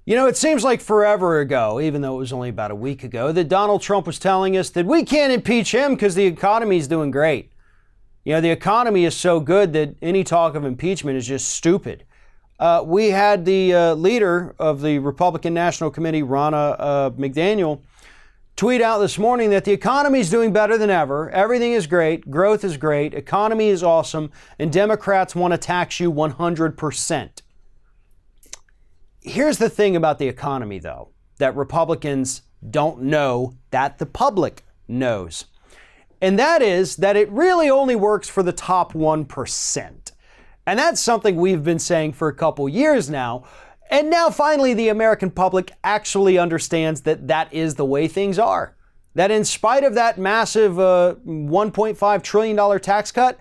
You know, it seems like forever ago, even though it was only about a week ago, that Donald Trump was telling us that we can't impeach him because the economy is doing great. You know, the economy is so good that any talk of impeachment is just stupid. We had the leader of the Republican National Committee, Ronna McDaniel, tweet out this morning that the economy is doing better than ever. Everything is great. Growth is great. Economy is awesome. And Democrats want to tax you 100%. Here's the thing about the economy, though, that Republicans don't know that the public knows. And that is that it really only works for the top 1%. And that's something we've been saying for a couple years now. And now finally the American public actually understands that that is the way things are. That in spite of that massive $1.5 trillion tax cut,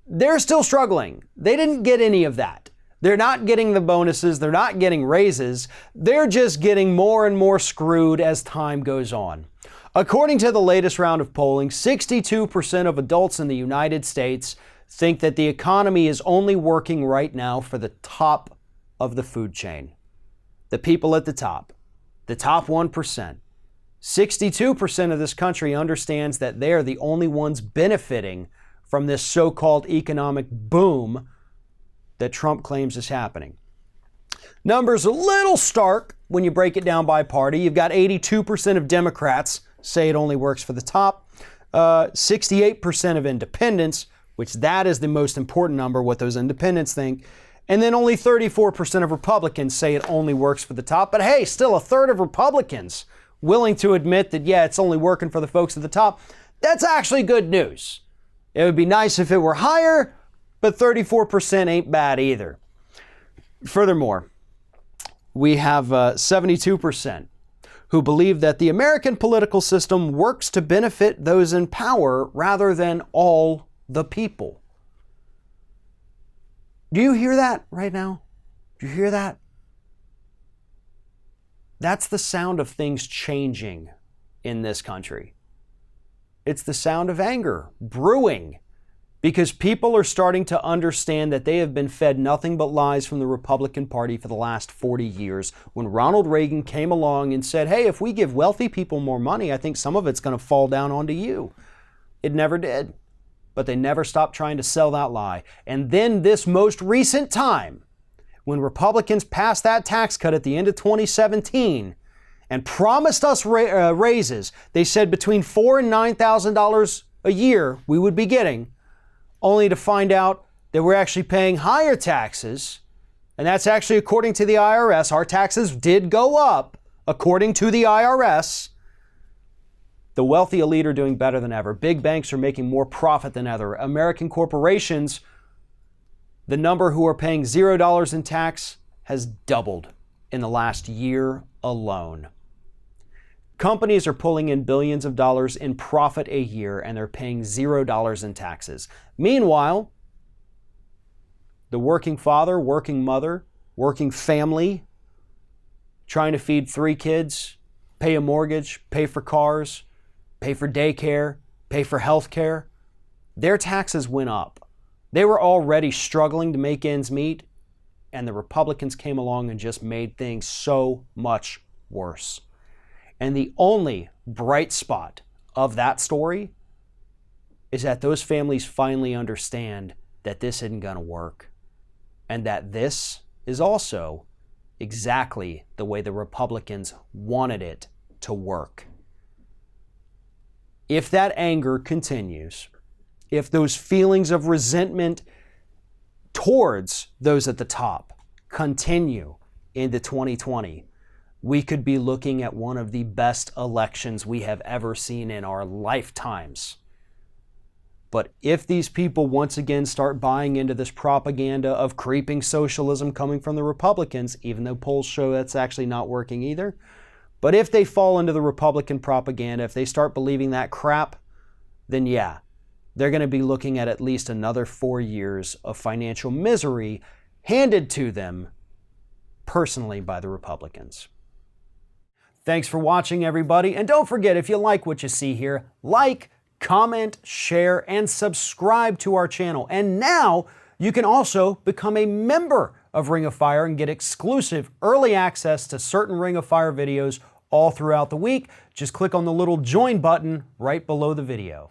they're still struggling. They didn't get any of that. They're not getting the bonuses. They're not getting raises. They're just getting more and more screwed as time goes on. According to the latest round of polling, 62% of adults in the United States think that the economy is only working right now for the top of the food chain. The people at the top 1%. 62% of this country understands that they're the only ones benefiting from this so-called economic boom that Trump claims is happening. Numbers a little stark when you break it down by party. You've got 82% of Democrats say it only works for the top, 68% of independents, which that is the most important number, what those independents think, and then only 34% of Republicans say it only works for the top. But hey, still a third of Republicans willing to admit that, yeah, it's only working for the folks at the top. That's actually good news. It would be nice if it were higher, but 34% ain't bad either. Furthermore, we have 72% who believe that the American political system works to benefit those in power rather than all the people. Do you hear that right now? Do you hear that? That's the sound of things changing in this country. It's the sound of anger brewing. Because people are starting to understand that they have been fed nothing but lies from the Republican Party for the last 40 years. When Ronald Reagan came along and said, hey, if we give wealthy people more money, I think some of it's going to fall down onto you. It never did. But they never stopped trying to sell that lie. And then this most recent time, when Republicans passed that tax cut at the end of 2017 and promised us raises, they said between $4,000 and $9,000 a year we would be getting, only to find out that we're actually paying higher taxes. And that's actually according to the IRS. Our taxes did go up according to the IRS. The wealthy elite are doing better than ever. Big banks are making more profit than ever. American corporations, the number who are paying $0 in tax has doubled in the last year alone. Companies are pulling in billions of dollars in profit a year and they're paying $0 in taxes. Meanwhile, the working father, working mother, working family, trying to feed 3 kids, pay a mortgage, pay for cars, pay for daycare, pay for health care, their taxes went up. They were already struggling to make ends meet, and the Republicans came along and just made things so much worse. And the only bright spot of that story is that those families finally understand that this isn't going to work. And that this is also exactly the way the Republicans wanted it to work. If that anger continues, if those feelings of resentment towards those at the top continue into 2020, we could be looking at one of the best elections we have ever seen in our lifetimes. But if these people once again start buying into this propaganda of creeping socialism coming from the Republicans, even though polls show that's actually not working either, but if they fall into the Republican propaganda, if they start believing that crap, then yeah, they're going to be looking at least another 4 years of financial misery handed to them personally by the Republicans. Thanks for watching, everybody. And don't forget, if you like what you see here, like, comment, share, and subscribe to our channel. And now you can also become a member of Ring of Fire and get exclusive early access to certain Ring of Fire videos all throughout the week. Just click on the little join button right below the video.